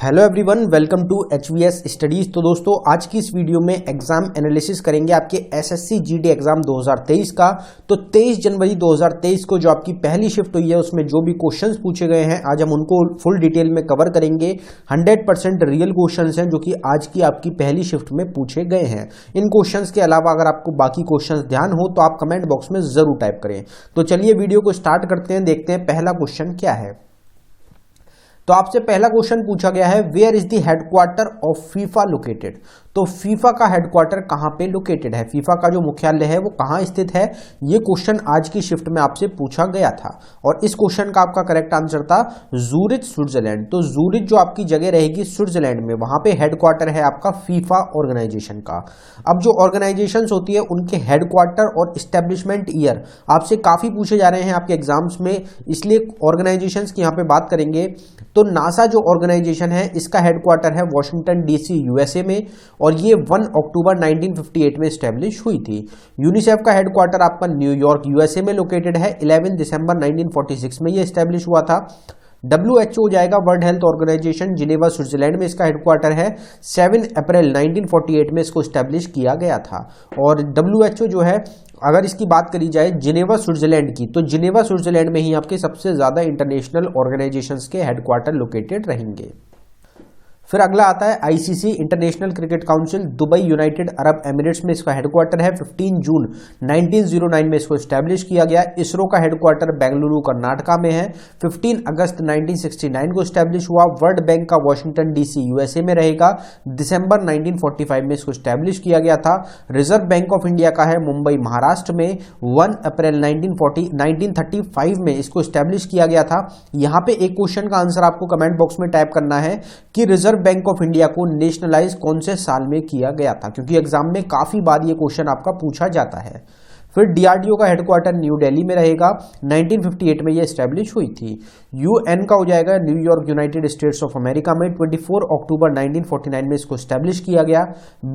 Hello everyone, welcome to HVS studies. तो दोस्तों, आज की इस वीडियो में एग्जाम एनालिसिस करेंगे आपके SSC GD एग्जाम 2023 का। तो 23 जनवरी 2023 को जो आपकी पहली शिफ्ट हुई है उसमें जो भी क्वेश्चंस पूछे गए हैं आज हम उनको फुल डिटेल में कवर करेंगे। 100% रियल क्वेश्चंस हैं जो कि आज की आपकी पहली शिफ्ट में पूछे गए हैं। इन क्वेश्चंस के अलावा अगर आपको बाकी क्वेश्चंस ध्यान हो तो आप कमेंट बॉक्स में जरूर टाइप करें। तो चलिए वीडियो को स्टार्ट करते हैं, देखते हैं पहला क्वेश्चन क्या है। तो आपसे पहला क्वेश्चन पूछा गया है, where is the headquarter of FIFA located. तो फीफा का हेडक्वार्टर कहां पे लोकेटेड है, फीफा का जो मुख्यालय है वो कहां स्थित है, ये क्वेश्चन आज की शिफ्ट में आपसे पूछा गया था। और इस क्वेश्चन का आपका करेक्ट आंसर था जूरिच, स्विट्जरलैंड। तो जूरिच जो आपकी जगह रहेगी स्विट्जरलैंड में, वहां पे हेडक्वार्टर है आपका फीफा ऑर्गेनाइजेशन का। अब जो ऑर्गेनाइजेशन होती है उनके हेडक्वार्टर और इस्टेब्लिशमेंट ईयर आपसे काफी पूछे जा रहे हैं आपके एग्जाम्स में, इसलिए ऑर्गेनाइजेशन की यहाँ पे बात करेंगे। तो नासा जो ऑर्गेनाइजेशन है इसका हेडक्वार्टर है वॉशिंगटन DC USA में, और ये 1 अक्टूबर 1958 में स्टैब्लिश हुई थी। यूनिसेफ का हेडक्वार्टर आपका न्यूयॉर्क USA में लोकेटेड है। 11 दिसंबर 1946 में ये स्टैब्लिश हुआ था। WHO जाएगा World Health Organization, Geneva Switzerland में इसका हेडक्वार्टर है। 7 अप्रैल 1948 में इसको स्टैब्लिश किया गया था। और WHO जो है, अगर इसकी बात करी जाए जिनेवा स्विट्जरलैंड की, तो जिनेवा स्विट्जरलैंड में ही आपके सबसे ज्यादा इंटरनेशनल ऑर्गेनाइजेशंस के हेडक्वार्टर लोकेटेड रहेंगे। फिर अगला आता है ICC international cricket council, Dubai United Arab Emirates में इसका हेडक्वार्टर है। 15 जून 1909 में इसको स्टैब्लिश किया गया। इसरो का हेडक्वार्टर बेंगलुरु कर्नाटका में है। 15 अगस्त 1969 को स्टैब्लिश हुआ। वर्ल्ड बैंक का वॉशिंगटन DC USA में रहेगा। दिसंबर 1945 में इसको स्टैब्लिश किया गया था। रिजर्व बैंक ऑफ इंडिया का है मुंबई महाराष्ट्र में। 1 अप्रैल 1935 में इसको स्टैब्लिश किया गया था। यहाँ पे एक क्वेश्चन का आंसर आपको कमेंट बॉक्स में टाइप करना है कि रिजर्व बैंक ऑफ इंडिया को नेशनलाइज कौन से साल में किया गया था, क्योंकि एग्जाम में काफी बार ये क्वेश्चन आपका पूछा जाता है। फिर DRDO का हेडक्वार्टर न्यू दिल्ली में रहेगा। 1958 में ये स्टैब्लिश हुई थी। UN का हो जाएगा New York United states of America में। 24 अक्टूबर 1949 में इसको स्टैब्लिश किया गया।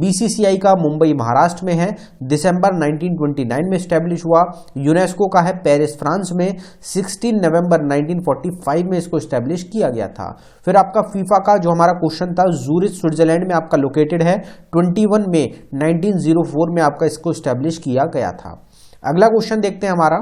BCCI का मुंबई महाराष्ट्र में है। दिसंबर 1929 में स्टैब्लिश हुआ। यूनेस्को का है पेरिस फ्रांस में। 16 नवंबर 1945 में इसको स्टैब्लिश किया गया था। फिर आपका फीफा का जो हमारा क्वेश्चन था, जूरिच स्विट्जरलैंड में आपका लोकेटेड है। 21 मई 1904 में आपका इसको स्टैब्लिश किया गया था। अगला क्वेश्चन देखते हैं हमारा।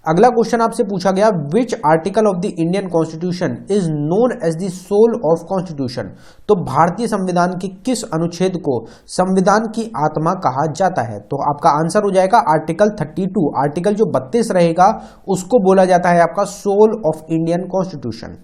अगला क्वेश्चन आपसे पूछा गया, which article of the Indian constitution is known as the soul of constitution. तो भारतीय संविधान के किस अनुच्छेद को संविधान की आत्मा कहा जाता है। तो आपका आंसर हो जाएगा आर्टिकल 32। आर्टिकल जो 32 रहेगा उसको बोला जाता है आपका सोल ऑफ इंडियन कॉन्स्टिट्यूशन।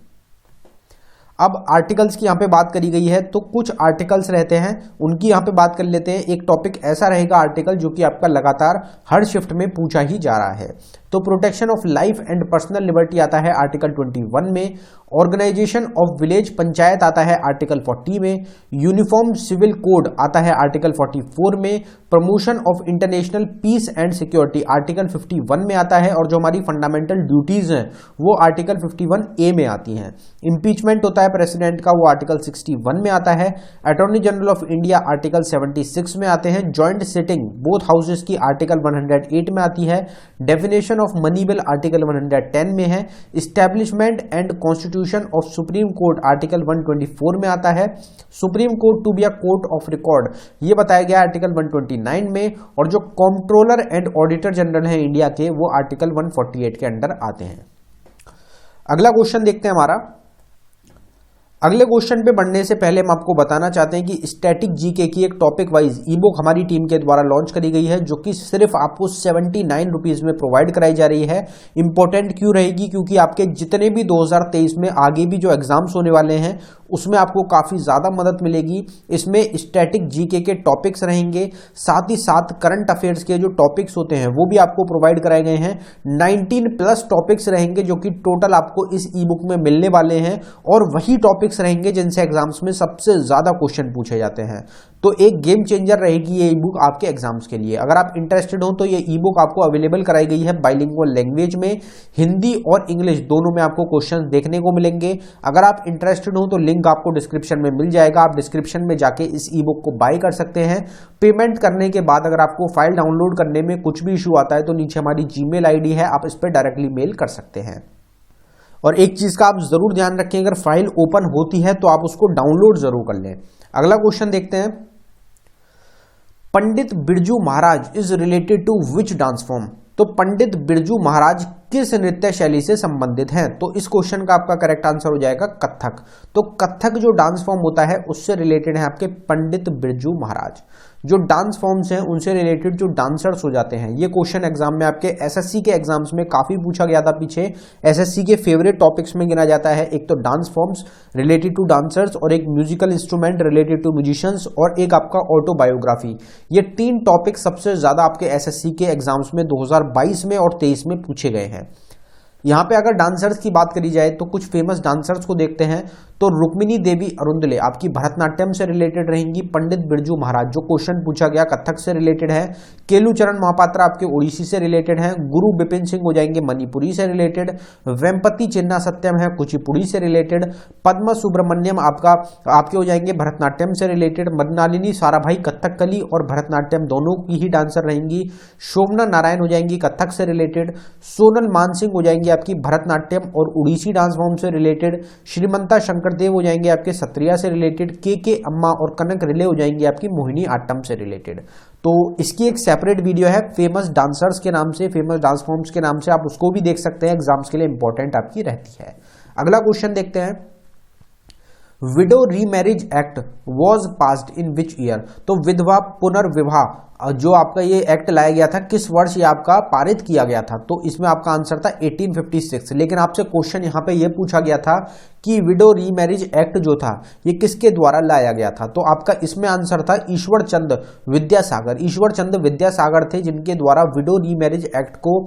अब आर्टिकल्स की यहाँ पे बात करी गई है, तो कुछ आर्टिकल्स रहते हैं उनकी यहाँ पे बात कर लेते हैं। एक टॉपिक ऐसा रहेगा आर्टिकल जो कि आपका लगातार हर शिफ्ट में पूछा ही जा रहा है। तो protection of life and personal liberty आता है आर्टिकल 21 में। ऑर्गेनाइजेशन ऑफ विलेज पंचायत आता है आर्टिकल 40 में। यूनिफॉर्म सिविल कोड आता है आर्टिकल 44 में। Promotion of international peace and security article 51 में आता है। और जो हमारी फंडामेंटल ड्यूटीज हैं वो आर्टिकल 51A में आती हैं। इम्पीचमेंट होता है प्रेसिडेंट का, वो आर्टिकल 61 में आता है। Attorney general of India article 76 में आते हैं। जॉइंट सिटिंग बोथ हाउसेस की आर्टिकल 108 में आती है। Definition of money bill article 110 में है। Establishment and constitution of supreme court article 124 में आता है। Supreme court to be a court of record ये बताया गया आर्टिकल 129 में। और जो कंट्रोलर एंड ऑडिटर जनरल है इंडिया के, वो आर्टिकल 148 के अंडर आते हैं। अगला क्वेश्चन देखते हैं हमारा। अगले क्वेश्चन पे बढ़ने से पहले हम आपको बताना चाहते हैं कि स्टैटिक जीके की एक टॉपिक वाइज ई बुक हमारी टीम के द्वारा लॉन्च करी गई है, जो कि सिर्फ आपको 79 रुपीज में प्रोवाइड कराई जा रही है। इंपॉर्टेंट क्यों रहेगी, क्योंकि आपके जितने भी 2023 में आगे भी जो एग्जाम्स होने वाले हैं उसमें आपको काफी ज्यादा मदद मिलेगी। इसमें स्टैटिक जीके के टॉपिक्स रहेंगे, साथ ही साथ करंट अफेयर्स के जो टॉपिक्स होते हैं वो भी आपको प्रोवाइड कराए गए हैं। 19+ टॉपिक्स रहेंगे जो कि टोटल आपको इस ई बुक में मिलने वाले हैं, और वही टॉपिक्स रहेंगे जिनसे एग्जाम्स में सबसे ज्यादा क्वेश्चन पूछे जाते हैं। तो एक गेम चेंजर रहेगी ये ई बुक आपके एग्जाम्स के लिए। अगर आप इंटरेस्टेड हो तो ये ई बुक आपको अवेलेबल कराई गई है बाइलिंगुअल लैंग्वेज में, हिंदी और इंग्लिश दोनों में आपको क्वेश्चन देखने को मिलेंगे। अगर आप इंटरेस्टेड हो तो लिंक आपको डिस्क्रिप्शन में मिल जाएगा, आप डिस्क्रिप्शन में जाके इस ई बुक को बाय कर सकते हैं। पेमेंट करने के बाद अगर आपको फाइल डाउनलोड करने में कुछ भी इशू आता है तो नीचे हमारी जीमेल आईडी है, आप इस पर डायरेक्टली मेल कर सकते हैं। और एक चीज का आप जरूर ध्यान रखें, अगर फाइल ओपन होती है तो आप उसको डाउनलोड जरूर कर लें। अगला क्वेश्चन देखते हैं, Pandit Birju Maharaj is related to which dance form. तो पंडित बिरजू महाराज किस नृत्य शैली से संबंधित हैं? तो इस क्वेश्चन का आपका करेक्ट आंसर हो जाएगा कथक। तो कथक जो डांस फॉर्म होता है उससे रिलेटेड है आपके पंडित बिरजू महाराज। जो डांस फॉर्म्स हैं उनसे रिलेटेड जो डांसर्स हो जाते हैं, ये क्वेश्चन एग्जाम में आपके एसएससी के एग्जाम्स में काफी पूछा गया था पीछे। एसएससी के फेवरेट टॉपिक्स में गिना जाता है, एक तो dance forms related to dancers, और एक musical instrument related to musicians, और एक आपका ऑटोबायोग्राफी। ये 3 टॉपिक सबसे ज्यादा आपके एसएससी के एग्जाम्स में 2022 में और 23 में पूछे गए हैं। यहाँ पे अगर डांसर्स की बात करी जाए तो कुछ फेमस डांसर्स को देखते हैं, तो रुक्मिणी देवी अरुंदले आपकी भरतनाट्यम से रिलेटेड रहेंगी। पंडित बिरजू महाराज जो क्वेश्चन पूछा गया कथक से रिलेटेड है। केलुचरण महापात्रा आपके ओडिसी से रिलेटेड हैं। गुरु बिपिन सिंह हो जाएंगे मणिपुरी से रिलेटेड। वेम्पति चिन्ना सत्यम है कुचिपुड़ी से रिलेटेड। पद्म सुब्रमण्यम आपके हो जाएंगे भरतनाट्यम से रिलेटेड। मृणालिनी साराभाई कथकली और भरतनाट्यम दोनों की ही डांसर रहेंगी। शोभना नारायण हो जाएंगी कथक से रिलेटेड। सोनल मानसिंह हो जाएंगी आपकी भरतनाट्यम और उड़ीसी डांस फॉर्म से रिलेटेड। श्रीमंता शंकरदेव हो जाएंगे आपके सत्रिया से रिलेटेड। के अम्मा और कनक रिले हो जाएंगी आपकी मोहिनी आट्टम से रिलेटेड। तो इसकी एक सेपरेट वीडियो है फेमस डांसर्स के नाम से, फेमस डांस फॉर्म्स के नाम से, आप उसको भी देख सकते हैं, एग्जाम्स के लिए इंपॉर्टेंट आपकी रहती है। अगला क्वेश्चन देखते हैं, window remarriage act was passed in which year. तो विधवा पुनर्विवाह जो आपका ये एक्ट लाया गया था किस वर्ष ये आपका पारित किया गया था? तो इसमें आपका आंसर था 1856। लेकिन आपसे क्वेश्चन यहाँ पे ये पूछा गया था कि विडो रीमैरिज एक्ट जो था ये किसके द्वारा लाया गया था? तो आपका इसमें आंसर था ईश्वर चंद विद्यासागर। ईश्वर चंद विद्यासागर थे जिनके द्वारा विडो रीमैरिज एक्ट को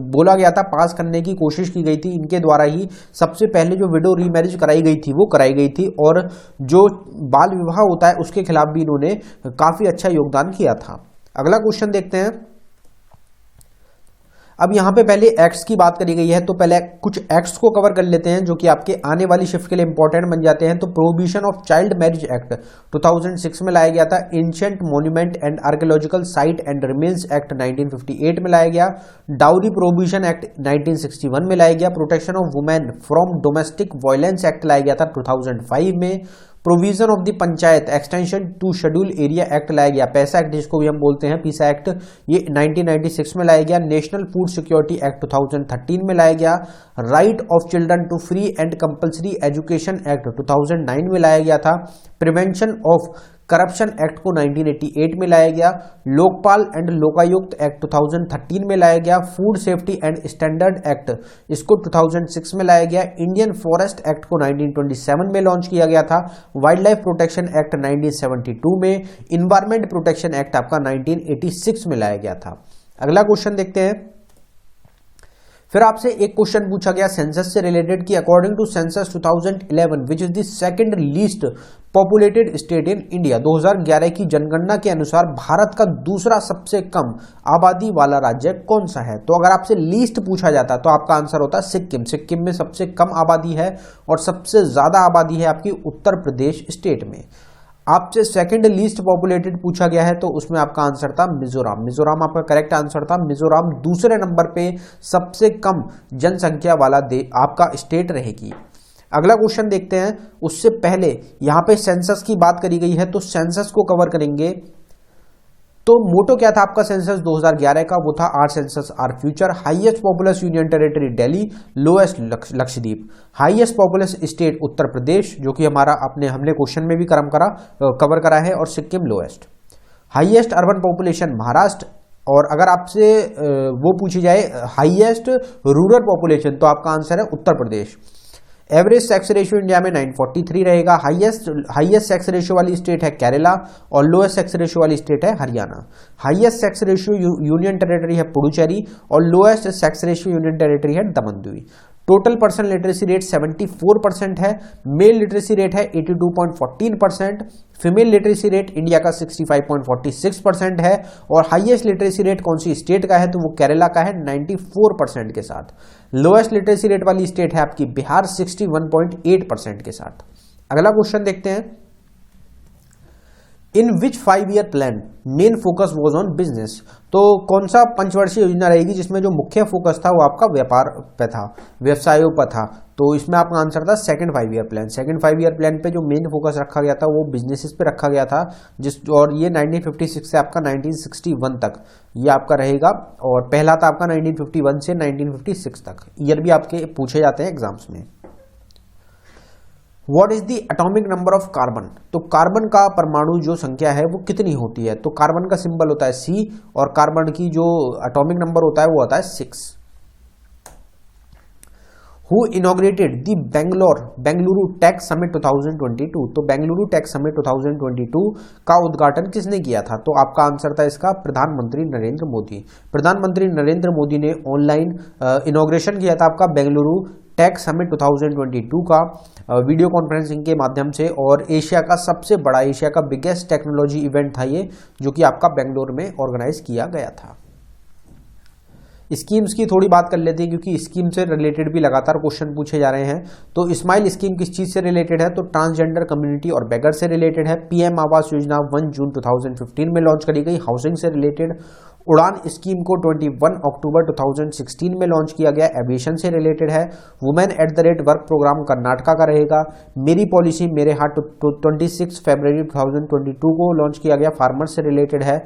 बोला गया था, पास करने की कोशिश की गई थी। इनके द्वारा ही सबसे पहले जो विडो रीमैरिज कराई गई थी वो कराई गई थी, और जो बाल विवाह होता है उसके खिलाफ भी इन्होंने काफी अच्छा योगदान किया था। अगला क्वेश्चन देखते हैं, अब यहां पे पहले एक्ट्स की बात करी गई है, तो पहले कुछ एक्ट्स को कवर कर लेते हैं जो कि आपके आने वाली शिफ्ट के लिए इंपॉर्टेंट बन जाते हैं। तो prohibition of child marriage act 2006 में लाया गया था। Ancient monument and archaeological site and remains act 1958 में लाया गया। डाउरी प्रोहिबिशन एक्ट 1961 में लाया गया। Protection of women from domestic violence act लाया गया था 2005 में। Provision of the panchayat extension to schedule area act लाया गया, पैसा एक्ट जिसको भी हम बोलते हैं, पीसा एक्ट, ये 1996 में लाया गया। नेशनल फूड सिक्योरिटी एक्ट 2013 में लाया गया। Right of children to free and compulsory education act 2009 में लाया गया था। प्रिवेंशन ऑफ करप्शन एक्ट को 1988 में लाया गया। लोकपाल एंड लोकायुक्त एक्ट 2013 में लाया गया। Food safety and standard act इसको 2006 में लाया गया। इंडियन फॉरेस्ट एक्ट को 1927 में लॉन्च किया गया था। वाइल्ड लाइफ प्रोटेक्शन एक्ट 1972 में। इन्वायरमेंट प्रोटेक्शन एक्ट आपका 1986 में लाया गया था। अगला क्वेश्चन देखते हैं, फिर आपसे एक क्वेश्चन पूछा गया सेंसस से रिलेटेड कि according to census 2011 which is the second least populated state in India. 2011 की जनगणना के अनुसार भारत का दूसरा सबसे कम आबादी वाला राज्य कौन सा है? तो अगर आपसे लीस्ट पूछा जाता तो आपका आंसर होता सिक्किम। सिक्किम में सबसे कम आबादी है और सबसे ज्यादा आबादी है आपकी उत्तर प्रदेश स्टेट में। आपसे सेकंड लीस्ट पॉपुलेटेड पूछा गया है तो उसमें आपका आंसर था मिजोरम। मिजोरम आपका करेक्ट आंसर था। मिजोरम दूसरे नंबर पे सबसे कम जनसंख्या वाला आपका स्टेट रहेगी। अगला क्वेश्चन देखते हैं, उससे पहले यहां पे सेंसस की बात करी गई है तो सेंसस को कवर करेंगे। तो मोटो क्या था आपका सेंसस 2011 का? वो था our census our future. Highest populous union territory Delhi, lowest Lakshadweep. Highest populous state Uttar Pradesh, जो कि हमने क्वेश्चन में भी कवर करा है, और Sikkim lowest. Highest urban population Maharashtra, और अगर आपसे वो पूछी जाए हाईएस्ट रूरल पॉपुलेशन तो आपका आंसर है Uttar Pradesh. Average sex ratio India में 943 रहेगा। हाईएस्ट सेक्स रेशियो वाली स्टेट है केरला और लोएस्ट सेक्स रेशियो वाली स्टेट है Haryana. Highest sex ratio union territory है पुडुचेरी और lowest sex ratio union territory है Daman Diu. Total person literacy rate 74% है। मेल लिटरेसी रेट है 82.14%। फीमेल लिटरेसी रेट इंडिया का 65.46% है। और हाईएस्ट लिटरेसी रेट कौन सी स्टेट का है? तो वो केरला का है 94% के साथ। लोएस्ट लिटरेसी रेट वाली स्टेट है आपकी बिहार 61.8% के साथ। अगला क्वेश्चन देखते हैं, इन विच 5 year plan main focus was on business. तो कौन सा पंचवर्षीय योजना रहेगी जिसमें जो मुख्य फोकस था वो आपका व्यापार पे था, व्यवसायों पर था? तो इसमें आपका आंसर था second 5 year plan. Second 5 year plan पे जो मेन फोकस रखा गया था वो बिजनेसेस पे रखा गया था, और ये 1956 से आपका 1961 तक ये आपका रहेगा। और पहला था आपका 1951 से 1956 तक। ईयर भी आपके पूछे जाते हैं एग्जाम्स में। What is the atomic number of carbon? तो कार्बन का परमाणु जो संख्या है वो कितनी होती है? तो कार्बन का सिंबल होता है C, और कार्बन की जो एटॉमिक नंबर होता है वो होता है 6। Who inaugurated the Bengaluru tech summit 2022? तो बेंगलुरु टेक समिट 2022 का उद्घाटन किसने किया था? तो आपका आंसर था इसका प्रधानमंत्री नरेंद्र मोदी। प्रधानमंत्री नरेंद्र मोदी ने ऑनलाइन इनॉग्रेशन किया था आपका बेंगलुरु टेक समिट 2022 का वीडियो कॉन्फ्रेंसिंग के माध्यम से, और एशिया का सबसे बड़ा, एशिया का बिगेस्ट टेक्नोलॉजी इवेंट था ये, जो कि आपका बेंगलोर में ऑर्गेनाइज किया गया था। स्कीम्स की थोड़ी बात कर लेते हैं, क्योंकि स्कीम से रिलेटेड भी लगातार क्वेश्चन पूछे जा रहे हैं। तो स्माइल स्कीम किस चीज से रिलेटेड है? तो ट्रांसजेंडर कम्युनिटी और बेगर से रिलेटेड है। पीएम आवास योजना 1 जून 2015 में लॉन्च करी गई, हाउसिंग से रिलेटेड। उड़ान स्कीम को 21 अक्टूबर 2016 में लॉन्च किया गया, एविएशन से रिलेटेड है। Women at the rate work programme Karnataka का रहेगा। मेरी पॉलिसी मेरे हाथ 26 फरवरी 2022 को लॉन्च किया गया, फार्मर से रिलेटेड है।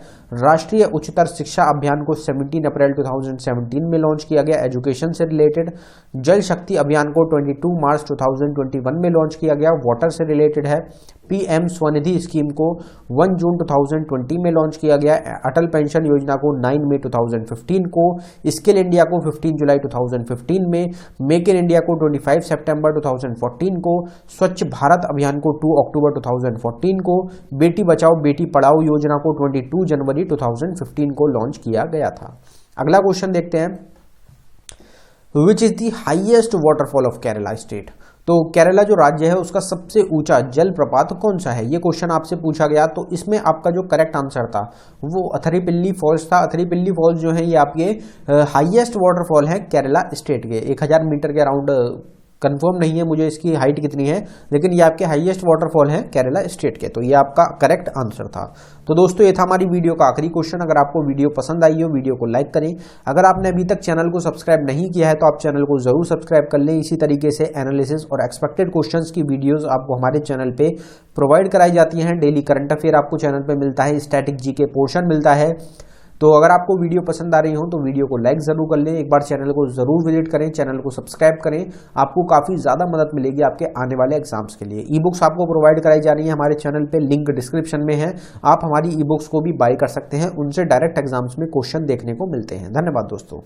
राष्ट्रीय उच्चतर शिक्षा अभियान को 17 अप्रैल 2017 में लॉन्च किया गया, एजुकेशन से रिलेटेड। जल शक्ति अभियान को 22 मार्च 2021 में लॉन्च किया गया, वाटर से रिलेटेड है। पीएम स्वनिधि स्कीम को 1 जून 2020 में लॉन्च किया गया, अटल पेंशन योजना को 9 मई 2015 को, स्किल इंडिया को 15 जुलाई 2015 में, मेक इन इंडिया को 25 सितंबर 2014 को, स्वच्छ भारत अभियान को 2 अक्टूबर 2014 को, बेटी बचाओ बेटी पढ़ाओ योजना को 22 जनवरी 2015 को लॉन्च किया गया था। अगला क्वेश्चन देखते हैं, विच is the highest waterfall of Kerala state? तो केरला जो राज्य है उसका सबसे ऊंचा जलप्रपात कौन सा है? ये क्वेश्चन आपसे पूछा गया। तो इसमें आपका जो करेक्ट आंसर था वो अथरीपिल्ली फॉल्स था। अथरीपिल्ली फॉल्स जो है ये आपके हाईएस्ट वाटरफॉल है केरला स्टेट के, 1000 मीटर के अराउंड। कंफर्म नहीं है मुझे इसकी हाइट कितनी है, लेकिन ये आपके हाईएस्ट वाटरफॉल है केरला स्टेट के। तो ये आपका करेक्ट आंसर था। तो दोस्तों ये था हमारी वीडियो का आखिरी क्वेश्चन। अगर आपको वीडियो पसंद आई हो, वीडियो को लाइक करें। अगर आपने अभी तक चैनल को सब्सक्राइब नहीं किया है तो आप चैनल को जरूर सब्सक्राइब कर लें। इसी तरीके से एनालिसिस और एक्सपेक्टेड क्वेश्चंस की वीडियोस आपको हमारे चैनल पे प्रोवाइड कराई जाती हैं। डेली करंट अफेयर आपको चैनल पे मिलता है, स्टैटिक जीके पोर्शन मिलता है। तो अगर आपको वीडियो पसंद आ रही हो तो वीडियो को लाइक जरूर कर लें, एक बार चैनल को जरूर विजिट करें, चैनल को सब्सक्राइब करें। आपको काफी ज्यादा मदद मिलेगी आपके आने वाले एग्जाम्स के लिए। ई बुक्स आपको प्रोवाइड कराई जा रही है हमारे चैनल पे, लिंक डिस्क्रिप्शन में है। आप हमारी ई बुक्स को भी बाय कर सकते हैं, उनसे डायरेक्ट एग्जाम्स में क्वेश्चन देखने को मिलते हैं। धन्यवाद दोस्तों।